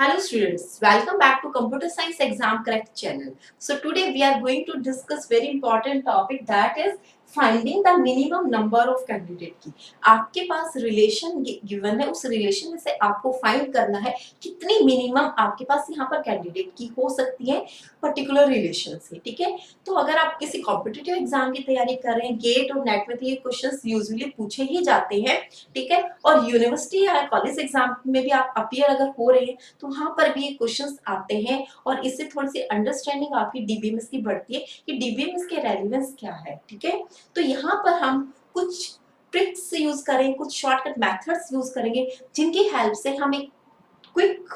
Hello students, welcome back to Computer Science Exam Correct channel. So today we are going to discuss very important topic that is finding the minimum number of candidate की. आपके पास relation given है, उस relation में से आपको find करना है कितनी मिनिमम आपके पास यहाँ पर कैंडिडेट की हो सकती है पर्टिकुलर रिलेशन से. ठीक है, तो अगर आप किसी कॉम्पिटिटिव एग्जाम की तैयारी कर रहे हैं, गेट और नेट में तो ये क्वेश्चंस यूजुअली पूछे ही जाते हैं. ठीक है, और यूनिवर्सिटी या कॉलेज एग्जाम में भी आप अपीयर अगर हो रहे हैं तो वहां पर भी ये क्वेश्चंस आते हैं और इससे थोड़ी सी अंडरस्टैंडिंग आपकी डीबीएमएस की बढ़ती है कि डीबीएमएस के रेलेवेंस क्या है. ठीक है, तो यहाँ पर हम कुछ ट्रिक्स यूज करें, कुछ शॉर्टकट मेथड्स यूज करेंगे जिनकी हेल्प से हम एक क्विक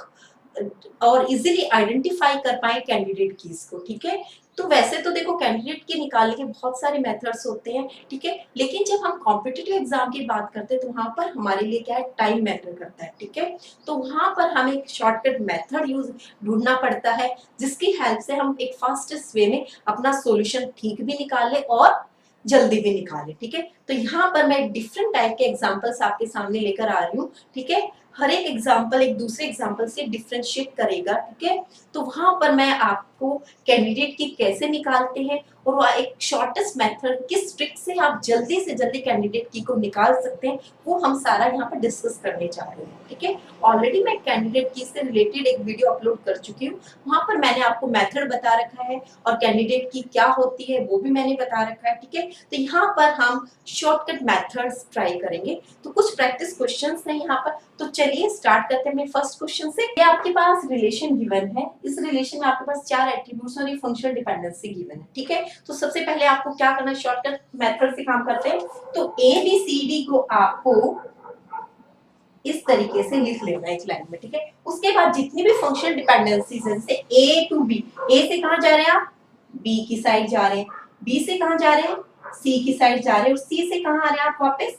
और इजीली आइडेंटिफाई कर पाए कैंडिडेट कीज को. ठीक है, तो वैसे तो देखो कैंडिडेट की निकालने के बहुत सारे मेथड्स होते हैं. ठीक है, लेकिन जब हम कॉम्पिटिटिव एग्जाम की बात करते हैं तो वहां पर हमारे लिए क्या है, टाइम मैटर करता है. ठीक है, तो वहां पर हमें एक शॉर्टकट मेथड यूज ढूंढना पड़ता है जिसकी हेल्प से हम एक फास्टेस्ट वे में अपना सॉल्यूशन ठीक भी निकाले और जल्दी भी निकाले. ठीक है, तो यहाँ पर मैं डिफरेंट टाइप के एग्जांपल्स आपके सामने लेकर आ रही हूँ. ठीक है, हर एक एग्जाम्पल एक दूसरे एग्जाम्पल से डिफ्रेंशिएट करेगा. ठीक है, तो वहां पर मैं आपको कैंडिडेट की कैसे निकालते हैं और वो एक शॉर्टेस्ट मेथड किस ट्रिक से आप जल्दी से जल्दी कैंडिडेट की को निकाल सकते हैं वो हम सारा यहाँ पर डिस्कस करने जा रहे हैं. ठीक है, ऑलरेडी मैं कैंडिडेट की से रिलेटेड एक वीडियो अपलोड कर चुकी हूँ. वहां पर मैंने आपको मेथड बता रखा है और कैंडिडेट की क्या होती है वो भी मैंने बता रखा है. ठीक है, तो यहाँ पर हम शॉर्टकट मेथड्स ट्राई करेंगे. तो कुछ प्रैक्टिस क्वेश्चंस हैं यहाँ पर, तो चलिए स्टार्ट करते हैं. फर्स्ट क्वेश्चन से, ये आपके पास रिलेशन गिवन है. इस रिलेशन में आपके पास चार एट्रीब्यूट्स और ये फंक्शनल डिपेंडेंसी गिवन है. ठीक है, तो सबसे पहले आपको क्या करना है, शॉर्टकट मेथड से काम करते हैं. तो ए बी सी डी को आपको इस तरीके से लिख लेना है एक लाइन में. ठीक है, उसके बाद जितनी भी फंक्शनल डिपेंडेंसीज है जैसे ए टू बी, ए से कहां जा रहे हैं आप, बी की साइड जा रहे हैं, बी से कहां जा रहे हैं, सी की साइड जा रहे हैं, और सी से कहां आ रहे हैं आप वापस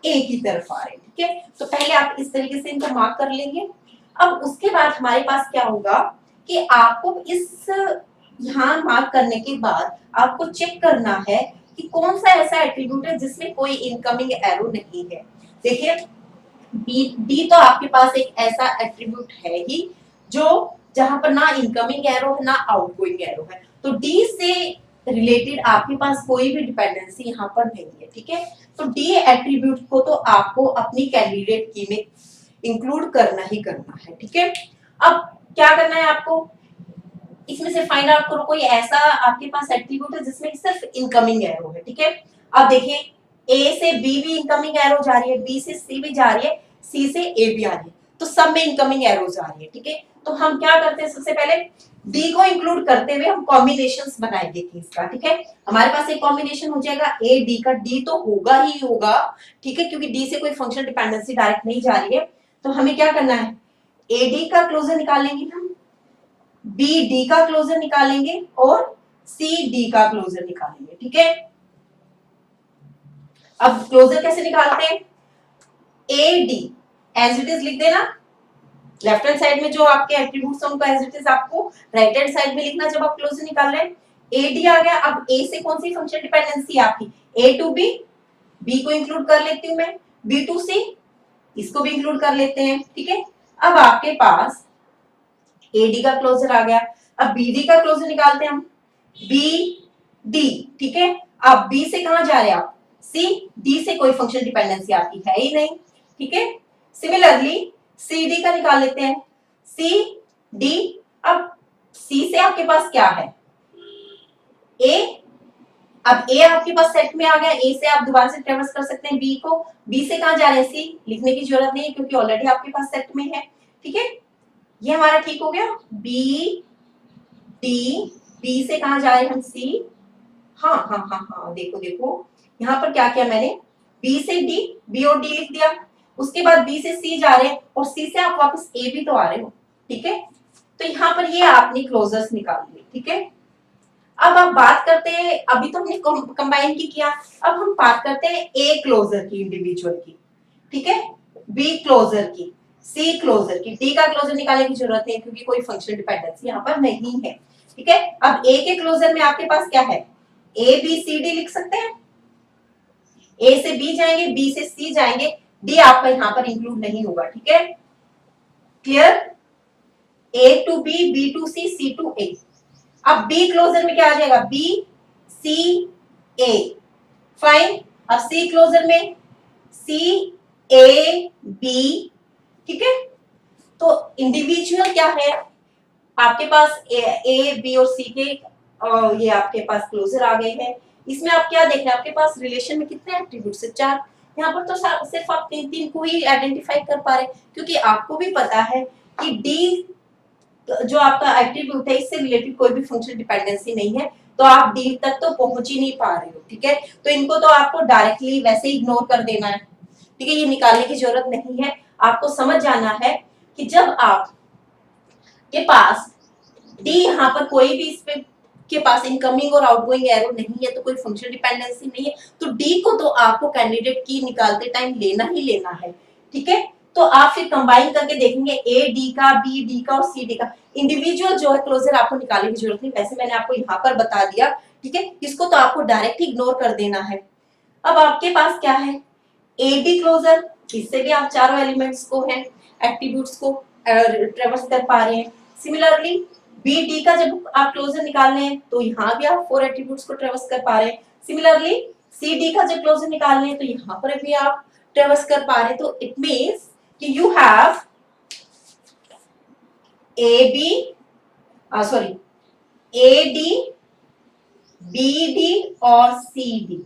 ए की तरफ आ रहे हैं. ठीक है, तो पहले आप इस तरीके से इनको मार्क कर लेंगे. अब उसके बाद हमारे पास क्या होगा कि आपको इस यहाँ मार्क करने के बाद आपको चेक करना है कि कौन सा ऐसा एट्रीब्यूट है जिसमें कोई इनकमिंग एरो नहीं है. देखिए डी तो आपके पास एक ऐसा एट्रीब्यूट है ही जो जहां पर ना इनकमिंग एरो है ना आउटगोइंग एरो है. तो डी से रिलेटेड आपके पास कोई भी डिपेंडेंसी यहाँ पर नहीं है. ठीक है, तो डी एट्रीब्यूट को तो आपको अपनी कैंडिडेट की में इंक्लूड करना ही करना है. ठीक है, अब क्या करना है आपको, इसमें से फाइंड आउट करो कोई ऐसा आपके पास एट्रीब्यूट है जिसमें सिर्फ इनकमिंग एरो है. ठीक है, अब देखिए ए से बी भी इनकमिंग एरो जा रही है, बी से सी भी जा रही है, सी से ए भी आ रही है, तो सब में इनकमिंग एरोज आ रही है. ठीक है, तो हम क्या करते हैं, सबसे पहले डी को इंक्लूड करते हुए हम कॉम्बिनेशंस बनाएंगे कीज का. ठीक है, हमारे पास एक कॉम्बिनेशन हो जाएगा ए डी का, डी तो होगा ही होगा. ठीक है, क्योंकि डी से कोई फंक्शनल डिपेंडेंसी डायरेक्ट नहीं जा रही है. तो हमें क्या करना है, ए डी का क्लोजर निकालेंगे हम, बी डी का क्लोजर निकालेंगे और सी डी का क्लोजर निकालेंगे. ठीक है, अब क्लोजर कैसे निकालते हैं, A D as it is लिख देना. लेफ्ट हैंड साइड में जो आपके एट्रीब्यूट्स हैं उनको एज इट इज आपको राइट हैंड साइड में लिखना जब आप क्लोजर निकाल रहे हैं. ए डी आ गया. अब ए से कौन सी फंक्शन डिपेंडेंसी आपकी, ए टू बी, बी को इंक्लूड कर लेती हूं मैं, बी टू सी, इसको भी इंक्लूड कर लेते हैं. ठीक है, अब आपके पास ए डी का क्लोजर आ गया. अब बी डी का क्लोजर निकालते हैं हम, बी डी. ठीक है, अब बी से कहां जा रहे हैं आप, सी, डी से कोई फंक्शन डिपेंडेंसी आपकी है ही नहीं. ठीक है, सिमिलरली सी डी का निकाल लेते हैं, सी डी. अब सी से आपके पास क्या है, ए. अब ए आपके पास सेट में आ गया, ए से आप दोबारा से ट्रेवर्स कर सकते हैं बी को. बी से कहां जा रहे हैं, सी, लिखने की जरूरत नहीं है क्योंकि ऑलरेडी आपके पास सेट में है. ठीक है, ये हमारा ठीक हो गया. बी डी, बी से कहां जा रहे हैं हम, सी. हाँ हाँ हाँ हाँ, देखो देखो यहाँ पर क्या किया मैंने, बी से डी, बी और डी लिख दिया. उसके बाद बी से सी जा रहे हैं और सी से आप वापस ए भी तो आ रहे हो. ठीक है, तो यहाँ पर ये आपने क्लोजर्स निकाल लिए. ठीक है, अब आप बात करते हैं, अभी तो हमने कंबाइन की किया, अब हम बात करते हैं ए क्लोजर की इंडिविजुअल की. ठीक है, बी क्लोजर की, सी क्लोजर की, डी का क्लोजर निकालने की जरूरत है क्योंकि कोई फंक्शनल डिपेंडेंसी यहाँ पर नहीं है. ठीक है, अब ए के क्लोजर में आपके पास क्या है, ए बी सी डी लिख सकते हैं. ए से बी जाएंगे, बी से सी जाएंगे, डी आपका यहाँ पर इंक्लूड नहीं होगा. ठीक है, clear. A to B, B to C, C to A। अब B क्लोजर में क्या आ जाएगा, B C A, फाइन। अब C क्लोजर में C A B, ठीक है। तो इंडिविजुअल क्या है, आपके पास ए बी और सी के ये आपके पास क्लोजर आ गए हैं। इसमें आप क्या देख रहे हैं, आपके पास रिलेशन में कितने एट्रीब्यूट्स है, 4। यहाँ पर तो सिर्फ आप तीन तीन को ही आइडेंटिफाई कर पा रहे हैं, क्योंकि आपको भी पता है कि डी जो आपका एट्रीब्यूट है इससे रिलेटेड कोई भी फंक्शन डिपेंडेंसी नहीं है, तो आप डी तक तो पहुंच ही नहीं पा रहे हो, ठीक है। तो इनको तो आपको डायरेक्टली वैसे ही इग्नोर कर देना है, ठीक है, ये निकालने की जरूरत नहीं है। आपको समझ जाना है कि जब आप के पास डी यहाँ पर कोई भी इस पे के पास इनकमिंग और आउटगोइंग एरो नहीं है, तो कोई फंक्शन डिपेंडेंसी नहीं है, तो डी को तो आपको कैंडिडेट की निकालते टाइम लेना ही लेना है, ठीक है। तो आप फिर कंबाइन करके देखेंगे ए डी का, बी डी का और सी डी का। इंडिविजुअल जो है क्लोजर आपको निकालने की जरूरत नहीं, वैसे मैंने आपको यहाँ पर बता दिया, ठीक है। इसको तो आपको डायरेक्ट इग्नोर कर देना है। अब आपके पास क्या है, ए डी क्लोजर, इससे भी आप चारों एलिमेंट्स को है एट्रीब्यूट्स को ट्रेवर्स कर पा रहे हैं। सिमिलरली बी डी का जब आप क्लोजर निकाल रहे हैं तो यहाँ भी आप 4 एट्रीब्यूट्स को ट्रेवर्स कर पा रहे हैं। सिमिलरली सी डी का जब क्लोजर निकाल रहे हैं तो यहाँ पर भी आप ट्रेवर्स कर पा रहे हैं। तो इट मींस कि you have A B sorry A D B D और सी डी,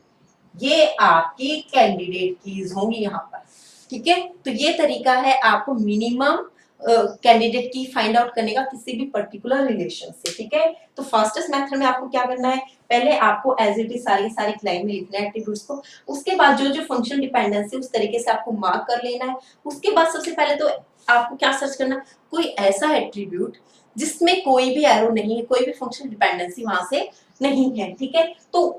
ये आपकी कैंडिडेट कीज होंगी यहाँ पर, ठीक है। तो ये तरीका है आपको मिनिमम कैंडिडेट की फाइंड आउट करने का किसी भी पर्टिकुलर रिलेशन से, ठीक है। तो फास्टेस्ट मेथड में आपको क्या करना है, पहले आपको एज इट इज सारी सारी लाइन में लिखना है एट्रीब्यूट्स को, उसके बाद जो जो फंक्शन डिपेंडेंसी उस तरीके से आपको मार्क कर लेना है। उसके बाद सबसे पहले तो आपको क्या सर्च करना, कोई ऐसा एट्रीब्यूट जिसमें कोई भी एरो नहीं है, कोई भी फंक्शन डिपेंडेंसी वहां से नहीं है, ठीक है। तो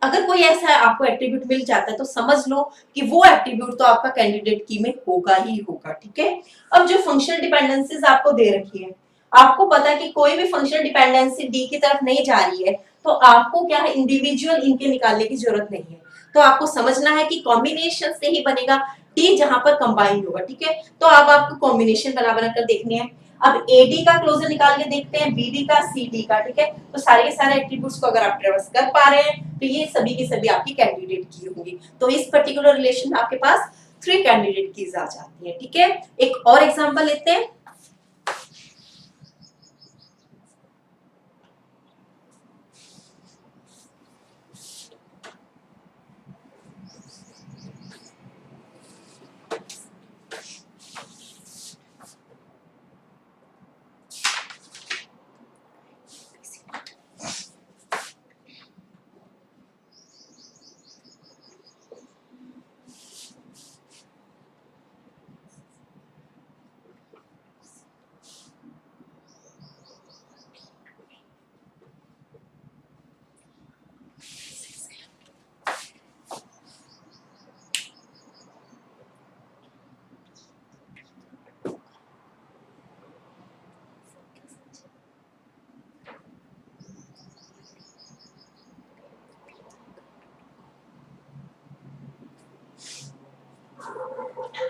अगर कोई ऐसा आपको एट्रीब्यूट मिल जाता है तो समझ लो कि वो एट्रीब्यूट तो आपका कैंडिडेट की में होगा ही होगा, ठीक है। अब जो फंक्शनल डिपेंडेंसीज आपको दे रखी है, आपको पता है कि कोई भी फंक्शनल डिपेंडेंसी डी की तरफ नहीं जा रही है, तो आपको क्या है, इंडिविजुअल इनके निकालने की जरूरत नहीं है। तो आपको समझना है कि कॉम्बिनेशन से ही बनेगा डी जहां पर कंबाइन होगा, ठीक है। तो अब आपको कॉम्बिनेशन बना बना कर देखनी है। अब एडी का क्लोजर निकाल के देखते हैं, बीडी का, सीडी का, ठीक है। तो सारे के सारे एट्रीब्यूट्स को अगर आप ट्रेवर्स कर पा रहे हैं तो ये सभी की सभी आपकी कैंडिडेट की होंगी। तो इस पर्टिकुलर रिलेशन में आपके पास 3 कैंडिडेट कीज आ जाती है, ठीक है। एक और एग्जांपल लेते हैं।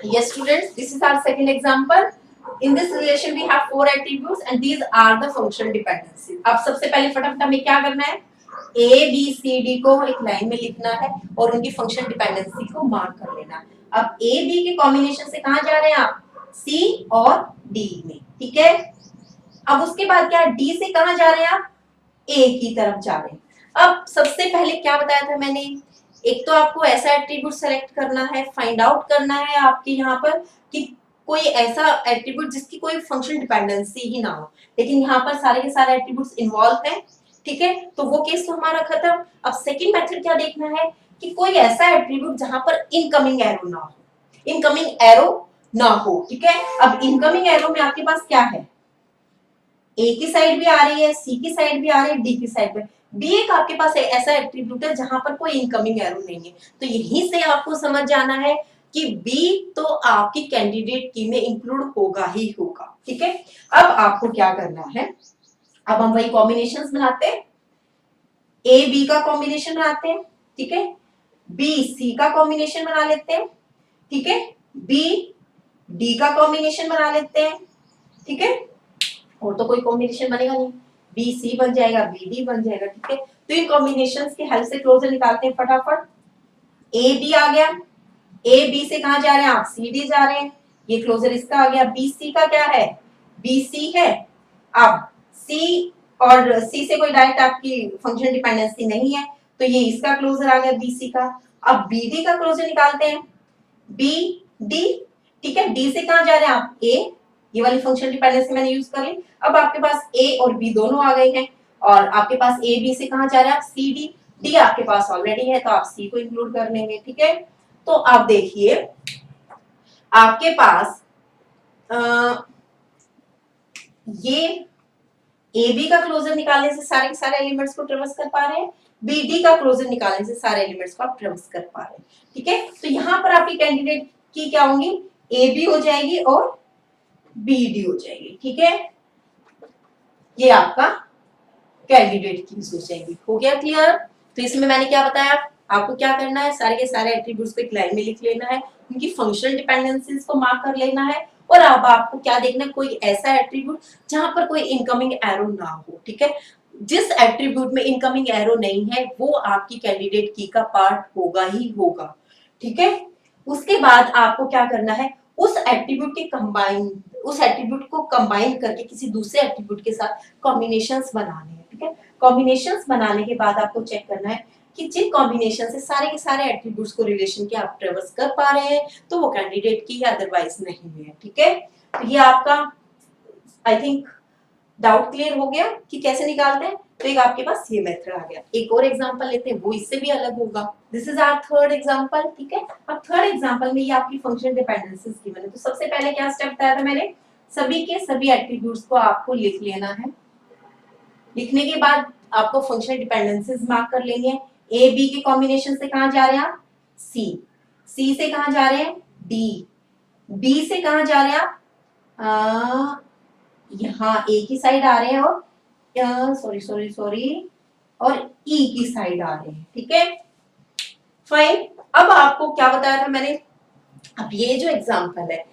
Yes, students, this is our second example. In this relation, we have 4 attributes and these are the functional dependencies. अब सबसे पहले फटाफट हमें क्या करना है, A, B, C, D को एक लाइन में लिखना है और उनकी फंक्शन डिपेंडेंसी को मार्क कर लेना है। अब A, B के कॉम्बिनेशन से कहाँ जा रहे हैं आप, C और D में, ठीक है। अब उसके बाद क्या, D से कहाँ जा रहे हैं आप, A की तरफ जा रहे हैं। अब सबसे पहले क्या बताया था मैंने, एक तो आपको ऐसा एट्रीब्यूट सेलेक्ट करना है, फाइंड आउट करना है आपके यहाँ पर कि कोई ऐसा एट्रीब्यूट जिसकी कोई फंक्शन डिपेंडेंसी ही ना हो, लेकिन यहाँ पर सारे के सारे एट्रीब्यूट्स इन्वॉल्व हैं, ठीक है। तो वो केस तो हमारा खत्म। अब सेकंड मेथड क्या देखना है कि कोई ऐसा एट्रीब्यूट जहां पर इनकमिंग एरो ना हो, इनकमिंग एरो ना हो, ठीक है। अब इनकमिंग एरो में आपके पास क्या है, ए की साइड भी आ रही है, सी की साइड भी आ रही है, डी की साइड में बी एक आपके पास ऐसा एट्रीब्यूट है जहां पर कोई इनकमिंग एरो नहीं है। तो यहीं से आपको समझ जाना है कि बी तो आपकी कैंडिडेट की में इंक्लूड होगा ही होगा, ठीक है। अब आपको क्या करना है, अब हम वही कॉम्बिनेशंस बनाते हैं, ए बी का कॉम्बिनेशन बनाते हैं, ठीक है। बी सी का कॉम्बिनेशन बना लेते हैं, ठीक है। बी डी का कॉम्बिनेशन बना लेते हैं, ठीक है। और तो कोई कॉम्बिनेशन बनेगा नहीं, बी सी बन जाएगा, बी डी बन जाएगा, ठीक है। तो इन कॉम्बिनेशंस की हेल्प से क्लोजर निकालते हैं फटाफट। ए बी आ गया, ए बी से कहां जा रहे हैं आप, सी डी जा रहे हैं, ये क्लोजर इसका आ गया। बी सी का क्या है, बी सी है। अब सी और सी से कोई डायरेक्ट आपकी फंक्शन डिपेंडेंसी नहीं है, तो ये इसका क्लोजर आ गया बी सी का। अब बी डी का क्लोजर निकालते हैं, बी डी, ठीक है। डी से कहां जा रहे हैं आप, ए, ये वाली फंक्शन डिपेंडेंसी मैंने यूज कर ली। अब आपके पास ए और बी दोनों आ गए हैं, और आपके पास ए बी से कहां जा रहे हैं आप, सी डी, डी आपके पास ऑलरेडी है तो आप सी को इंक्लूड कर लेंगे, ठीक है। तो आप देखिए आपके पास ये ए बी का क्लोजर निकालने से सारे के सारे एलिमेंट्स को ट्रेवर्स कर पा रहे हैं, बी डी का क्लोजर निकालने से सारे एलिमेंट्स को आप ट्रेवर्स कर पा रहे हैं, ठीक है। तो यहां पर आपकी कैंडिडेट की क्या होंगी, ए बी हो जाएगी और बी डी हो जाएगी, ठीक है। ये आपका कैंडिडेट की हो जाएगी। हो गया क्लियर। तो इसमें मैंने क्या बताया, आपको क्या करना है, सारे के सारे एट्रीब्यूट्स को एक लाइन में लिख लेना है, उनकी फंक्शनल डिपेंडेंसीज को मार्क कर लेना है, और अब आपको क्या देखना है, कोई ऐसा एट्रीब्यूट जहां पर कोई इनकमिंग एरो ना हो, ठीक है। जिस एट्रीब्यूट में इनकमिंग एरो नहीं है वो आपकी कैंडिडेट की का पार्ट होगा ही होगा, ठीक है। उसके बाद आपको क्या करना है, उस एट्रीब्यूट के कंबाइन, उस एट्रीब्यूट को कंबाइन करके किसी दूसरे एट्रीब्यूट के साथ कॉम्बिनेशंस बनाने हैं, ठीक है। कॉम्बिनेशंस बनाने के बाद आपको चेक करना है कि जिन कॉम्बिनेशन से सारे के सारे एट्रीब्यूट्स को रिलेशन के आप ट्रेवर्स कर पा रहे हैं तो वो कैंडिडेट की है, अदरवाइज नहीं है, ठीक है। तो ये आपका आई थिंक डाउट क्लियर हो गया कि कैसे निकालते हैं। तो एक आपके पास ये मेथड आ गया। एक और एग्जांपल लेते हैं, वो इससे भी अलग होगा। This is our third example, ठीक है। अब थर्ड एग्जांपल में ये आपकी फंक्शन डिपेंडेंसीज गिवन है। तो सबसे पहले क्या स्टेप बताया था मैंने, सभी के सभी एट्रीब्यूट्स को आपको लिख लेना है। लिखने के बाद आपको फंक्शनल डिपेंडेंसीज मार्क कर लेंगे। ए बी के कॉम्बिनेशन से कहां जा रहे हैं आप, सी, सी से कहां जा रहे हैं, डी, बी से कहां जा रहे हैं आप, यहाँ ए की साइड आ रहे हैं, और सॉरी और ई की साइड आ रहे हैं, ठीक है। फाइन। अब आपको क्या बताया था मैंने, अब ये जो एग्जांपल है,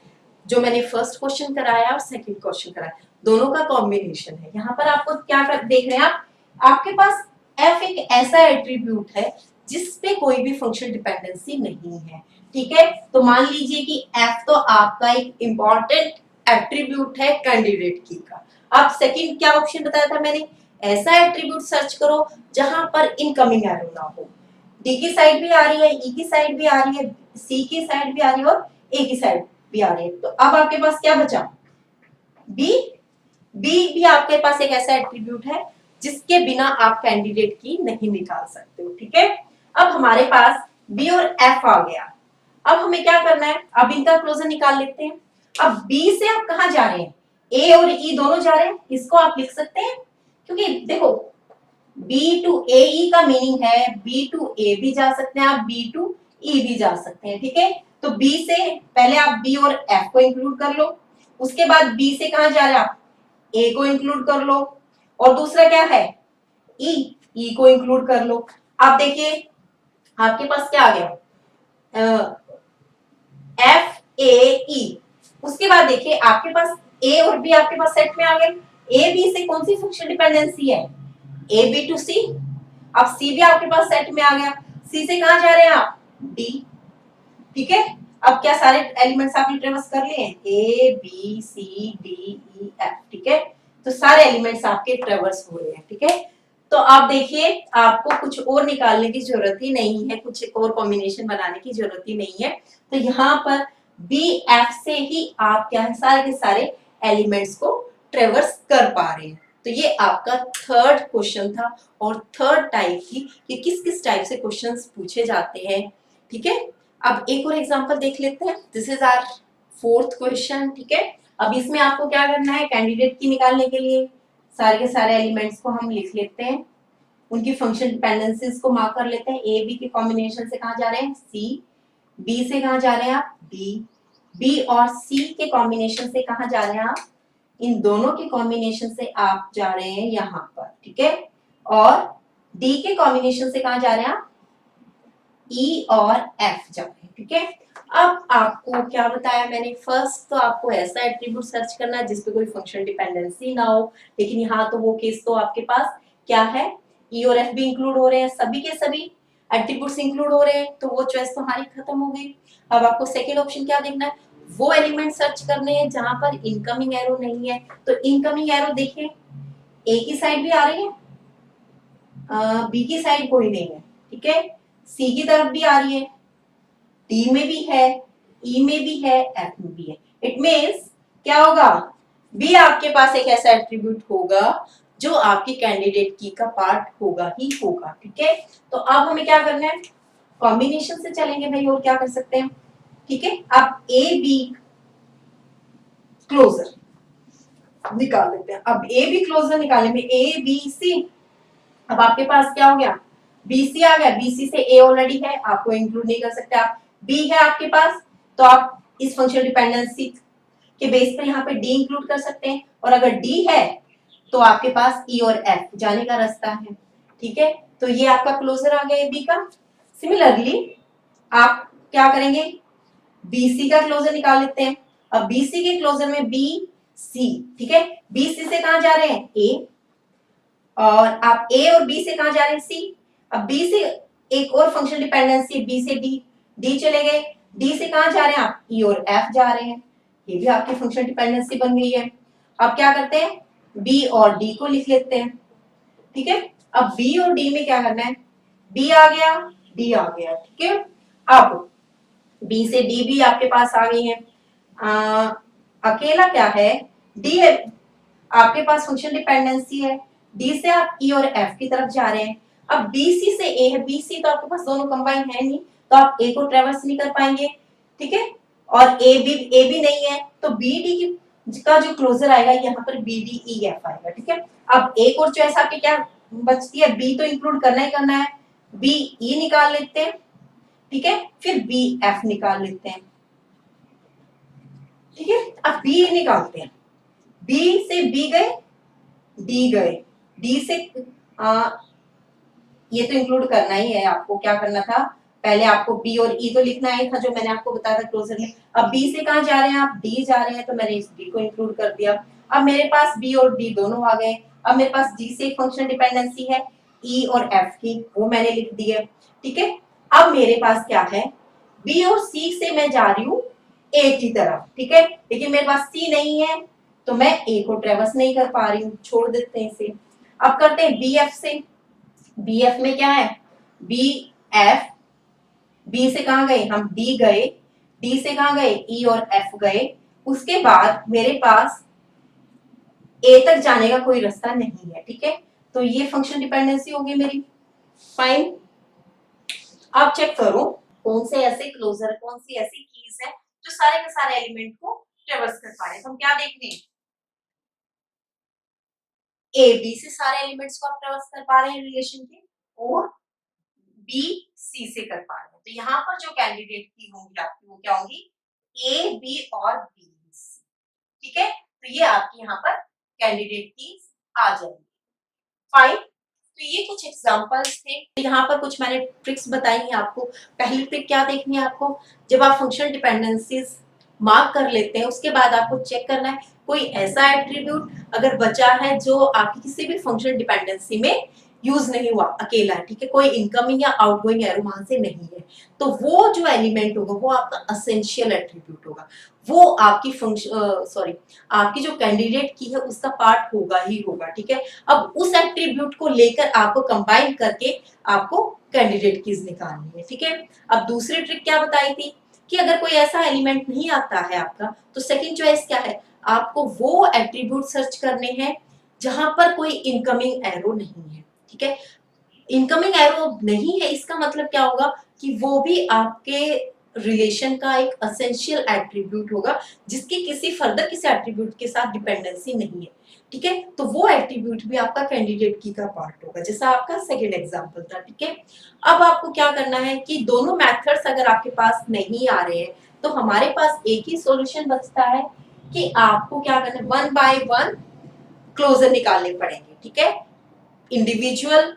जो मैंने फर्स्ट क्वेश्चन कराया और सेकंड क्वेश्चन कराया, दोनों का कॉम्बिनेशन है। यहाँ पर आपको क्या देख रहे हैं आप, आपके पास f एक ऐसा एट्रीब्यूट है जिसपे कोई भी फंक्शनल डिपेंडेंसी नहीं है, ठीक है। तो मान लीजिए कि f तो आपका एक इंपॉर्टेंट एट्रीब्यूट है कैंडिडेट की का। अब सेकंड क्या ऑप्शन बताया था मैंने, ऐसा एट्रीब्यूट सर्च करो जहां पर इनकमिंग एरो ना हो। डी की साइड भी आ रही है, ई की साइड भी आ रही है, सी की साइड भी आ रही है और ए की साइड भी आ रही है। तो अब आपके पास क्या बचा, बी, बी भी आपके पास एक ऐसा एट्रीब्यूट है जिसके बिना आप कैंडिडेट की नहीं निकाल सकते हो, ठीक है। अब हमारे पास बी और एफ आ गया। अब हमें क्या करना है, अब इनका क्लोजर निकाल लेते हैं। अब बी से आप कहां जा रहे हैं, ए और ई दोनों जा रहे हैं, इसको आप लिख सकते हैं, क्योंकि देखो बी टू ए ई का मीनिंग है बी टू ए भी जा सकते हैं आप, बी टू ई भी जा सकते हैं, ठीक है। तो बी से पहले आप बी और एफ को इंक्लूड कर लो, उसके बाद बी से कहां जा रहे हैं आप, ए को इंक्लूड कर लो, और दूसरा क्या है, ई, ई को इंक्लूड कर लो। आप देखिए आपके पास क्या आ गया, एफ ए ई। उसके बाद देखिए आपके पास ए और बी आपके पास सेट में आ गए। ए बी से कौन सी फंक्शनल डिपेंडेंसी है, ए बी टू सी। अब सी भी आपके पास सेट में आ गया। सी से कहां जा रहे हैं आप, डी, ठीक है। अब क्या सारे एलिमेंट्स आपने ट्रेवर्स कर लिए हैं, A B C D E F, ठीक है। तो सारे एलिमेंट्स आपके ट्रेवर्स हो रहे हैं, ठीक है। तो आप देखिए आपको कुछ और निकालने की जरूरत ही नहीं है, कुछ और कॉम्बिनेशन बनाने की जरूरत ही नहीं है। तो यहाँ पर बी एफ से ही आप क्या है, सारे के सारे एलिमेंट्स को ट्रेवर्स कर पा रहे हैं। तो ये आपका थर्ड क्वेश्चन था, और थर्ड टाइप की कि किस किस टाइप से क्वेश्चंस पूछे जाते हैं, ठीक है। अब एक और एग्जांपल देख लेते हैं। This is our fourth question, ठीक है। अब इसमें आपको क्या करना है, कैंडिडेट की निकालने के लिए सारे के सारे एलिमेंट्स को हम लिख लेते हैं, उनकी फंक्शन डिपेंडेंसीज को मार्क कर लेते हैं। ए बी के कॉम्बिनेशन से कहां जा रहे हैं, सी, बी से कहां जा रहे हैं आप, डी, बी और सी के कॉम्बिनेशन से कहां जा रहे हैं आप, इन दोनों के कॉम्बिनेशन से आप जा रहे हैं यहां पर, ठीक है। और डी के कॉम्बिनेशन से कहां जा रहे हैं आप, ई और एफ जा रहे हैं, ठीक है। अब आपको क्या बताया मैंने, फर्स्ट तो आपको ऐसा एट्रीब्यूट सर्च करना है जिसपे कोई फंक्शन डिपेंडेंसी ना हो, लेकिन यहाँ तो वो केस तो आपके पास क्या है, ई और एफ भी इंक्लूड हो रहे हैं, सभी के सभी एट्रीब्यूट्स इंक्लूड हो रहे हैं, तो वो चॉइस तो हमारी खत्म हो गई। अब आपको सेकेंड ऑप्शन क्या देखना है, वो एलिमेंट सर्च करने हैं जहां पर इनकमिंग एरो नहीं है। तो इनकमिंग एरो देखिए ए की साइड भी आ रही है, बी की साइड कोई नहीं है, ठीक है, सी की तरफ भी आ रही है, डी में भी है, ई में भी है, एफ में भी है। इट मीन्स क्या होगा, बी आपके पास एक ऐसा एट्रीब्यूट होगा जो आपकी कैंडिडेट की का पार्ट होगा ही होगा, ठीक है। तो अब हमें क्या करना है, कॉम्बिनेशन से चलेंगे भाई, और क्या कर सकते हैं, ठीक है। अब ए बी क्लोजर निकाल लेते हैं। अब ए बी क्लोजर निकालने में ए बी सी, अब आपके पास क्या हो गया, बीसी आ गया, बीसी से ए ऑलरेडी है, आपको इंक्लूड नहीं कर सकते आप, बी है आपके पास, तो आप इस फंक्शनल डिपेंडेंसी के बेस पर यहाँ पे डी इंक्लूड कर सकते हैं, और अगर डी है तो आपके पास ई और एफ जाने का रास्ता है, ठीक है। तो ये आपका क्लोजर आ गया ए बी का। सिमिलरली आप क्या करेंगे, बीसी का क्लोजर निकाल लेते हैं। अब बीसी के क्लोजर में बी सी, ठीक है, बीसी से कहां जा रहे हैं, ए, और आप ए और बी से कहां जा रहे हैं, सी। अब बी से एक और फंक्शन डिपेंडेंसी, बी से डी, डी चले गए, डी से कहां जा रहे हैं आप, ई और एफ जा रहे हैं, ये भी आपकी फंक्शन डिपेंडेंसी बन गई है। अब क्या करते हैं, बी और डी को लिख लेते हैं, ठीक है। अब बी और डी में क्या करना है, बी आ गया, डी आ गया, ठीक है। अब बी से डी भी आपके पास आ गई है, अकेला क्या है, डी है आपके पास फंक्शन डिपेंडेंसी है, डी से आप ई और एफ की तरफ जा रहे हैं। अब बीसी से ए है, बीसी तो आपके पास दोनों कंबाइन है नहीं, तो आप ए को ट्रेवर्स नहीं कर पाएंगे, ठीक है, और ए भी नहीं है, तो बी डी का जो क्लोजर आएगा यहाँ पर बी डी ई एफ आएगा, ठीक है। अब एक और चॉइस आपके क्या बचती है, बी तो इंक्लूड करना ही करना है, बी ई निकाल लेते हैं, ठीक है, फिर बी एफ निकाल लेते हैं, ठीक है। अब बी निकालते हैं, बी से बी गए, डी गए, डी से ये तो इंक्लूड करना ही है, आपको क्या करना था, पहले आपको बी और ई तो लिखना ही था जो मैंने आपको बताया था क्लोजर में। अब बी से कहां जा रहे हैं आप, डी जा रहे हैं, तो मैंने इस डी को इंक्लूड कर दिया। अब मेरे पास बी और डी दोनों आ गए। अब मेरे पास डी से एक फंक्शन डिपेंडेंसी है ई और एफ की, वो मैंने लिख दी है, ठीक है। अब मेरे पास क्या है, बी और सी से मैं जा रही हूँ ए की तरफ, ठीक है, लेकिन मेरे पास सी नहीं है, तो मैं ए को ट्रेवर्स नहीं कर पा रही हूँ, छोड़ देते हैं इसे। अब करते हैं बी एफ से, बी एफ में क्या है, बी एफ, बी से कहां गए हम, डी गए, डी से कहां गए, ई और एफ गए, उसके बाद मेरे पास ए तक जाने का कोई रास्ता नहीं है, ठीक है। तो ये फंक्शन डिपेंडेंसी होगी मेरी, फाइन। आप चेक करो कौन से ऐसे क्लोजर, कौन सी ऐसी कीज है जो सारे के सारे एलिमेंट को ट्रेवर्स कर पा रहे हैं। तो हम क्या देख रहे हैं, ए बी से सारे एलिमेंट्स को आप ट्रेवर्स कर पा रहे हैं रिलेशन के, और बी सी से कर पा रहे हैं। तो यहाँ पर जो कैंडिडेट की होंगी आपकी, वो क्या होंगी, ए बी और बी सी, ठीक है। तो ये आपकी यहाँ पर कैंडिडेट की आ जाएगी, फाइन। तो ये कुछ एग्जांपल्स थे, तो यहाँ पर कुछ मैंने ट्रिक्स बताई हैं आपको। पहली ट्रिक क्या देखनी है आपको, जब आप फंक्शनल डिपेंडेंसीज मार्क कर लेते हैं, उसके बाद आपको चेक करना है कोई ऐसा एट्रीब्यूट अगर बचा है जो आपकी किसी भी फंक्शनल डिपेंडेंसी में यूज नहीं हुआ, अकेला है, ठीक है, कोई इनकमिंग या आउटगोइंग एरो वहां से नहीं है, तो वो जो एलिमेंट होगा वो आपका असेंशियल एट्रीब्यूट होगा, वो आपकी फंक्शन सॉरी आपकी जो कैंडिडेट की है उसका पार्ट होगा ही होगा, ठीक है। अब उस एट्रीब्यूट को लेकर आपको कंबाइन करके आपको कैंडिडेट कीज निकालनी है, ठीक है। अब दूसरी ट्रिक क्या बताई थी कि अगर कोई ऐसा एलिमेंट नहीं आता है आपका, तो सेकंड चॉइस क्या है, आपको वो एट्रीब्यूट सर्च करने हैं जहां पर कोई इनकमिंग एरो नहीं है, ठीक है। इनकमिंग एरो नहीं है इसका मतलब क्या होगा कि वो भी आपके रिलेशन का एक असेंशियल एट्रीब्यूट होगा जिसकी किसी फर्दर किसी एट्रीब्यूट के साथ डिपेंडेंसी नहीं है, ठीक है। तो वो एट्रीब्यूट भी आपका कैंडिडेट की का पार्ट होगा, जैसा आपका सेकंड एग्जांपल था, ठीक है। अब आपको क्या करना है कि दोनों मेथड्स अगर आपके पास नहीं आ रहे हैं तो हमारे पास एक ही सॉल्यूशन बचता है कि आपको क्या करना है, वन बाय वन क्लोजर निकालने पड़ेंगे, ठीक है। इंडिविजुअल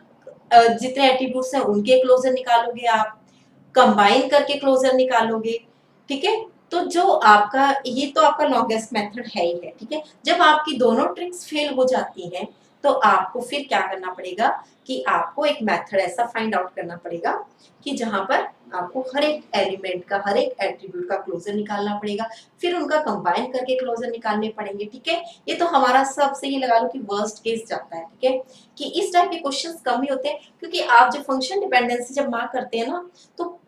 जितने एट्रीब्यूट्स हैं उनके क्लोजर निकालोगे आप, कंबाइन करके क्लोजर निकालोगे, ठीक है। तो जो आपका ये तो आपका लॉन्गेस्ट मेथड है ही है, ठीक है। जब आपकी दोनों ट्रिक्स फेल हो जाती हैं तो आपको फिर क्या करना पड़ेगा कि आपको एक मेथड ऐसा फाइंड आउट करना पड़ेगा कि जहां पर आपको हर एक एलिमेंट का, हर एक एट्रीब्यूट का क्लोजर निकालना पड़ेगा, फिर उनका कंबाइन करके क्लोजर निकालने पड़ेंगे, ठीक है। ये तो हमारा सबसे ये लगा लो कि वर्स्ट केस जाता है, ठीक है, कि इस टाइप के क्वेश्चंस कम ही होते हैं, क्योंकि आप जब फंक्शन डिपेंडेंसी जब मार्क करते हैं ना, तो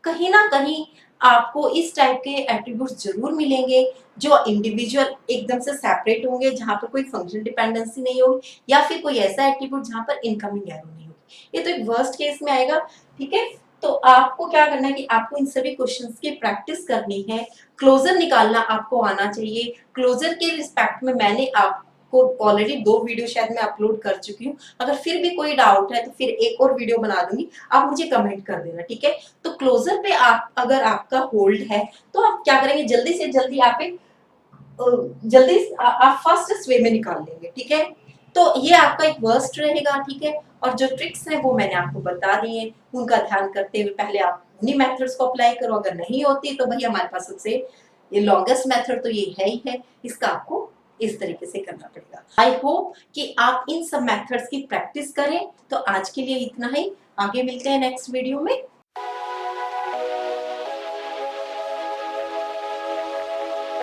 कहीं ना कहीं आपको इस टाइप के एट्रीब्यूट्स जरूर मिलेंगे जो इंडिविजुअल एकदम से सेपरेट होंगे, जहां पर कोई फंक्शन डिपेंडेंसी नहीं होगी, या फिर कोई ऐसा एट्रीब्यूट जहां पर इनकमिंग एरर नहीं होगी। ये तो एक वर्स्ट केस में आएगा, ठीक है। तो आपको क्या करना है कि आपको इन सभी क्वेश्चंस की प्रैक्टिस करनी है, क्लोजर निकालना आपको आना चाहिए। क्लोजर के रिस्पेक्ट में मैंने आपको ऑलरेडी 2 वीडियो शायद मैं अपलोड कर चुकी हूँ, अगर फिर भी कोई डाउट है तो फिर एक और वीडियो बना दूंगी, आप मुझे कमेंट कर देना, ठीक है। तो क्लोजर पे आप अगर आपका होल्ड है तो आप क्या करेंगे, जल्दी से जल्दी आप एक जल्दी आप फास्टेस्ट वे में निकाल लेंगे, ठीक है। तो ये आपका एक वर्स्ट रहेगा, ठीक है। और जो ट्रिक्स हैं वो मैंने आपको बता दी है, उनका ध्यान करते हुए पहले आप उन्हीं मेथड्स को अप्लाई करो, अगर नहीं होती तो भाई हमारे पास सबसे ये लॉन्गेस्ट मेथड तो ये है ही है, इसका आपको इस तरीके से करना पड़ेगा। आई होप कि आप इन सब मेथड्स की प्रैक्टिस करें। तो आज के लिए इतना ही, आगे मिलते हैं नेक्स्ट वीडियो में।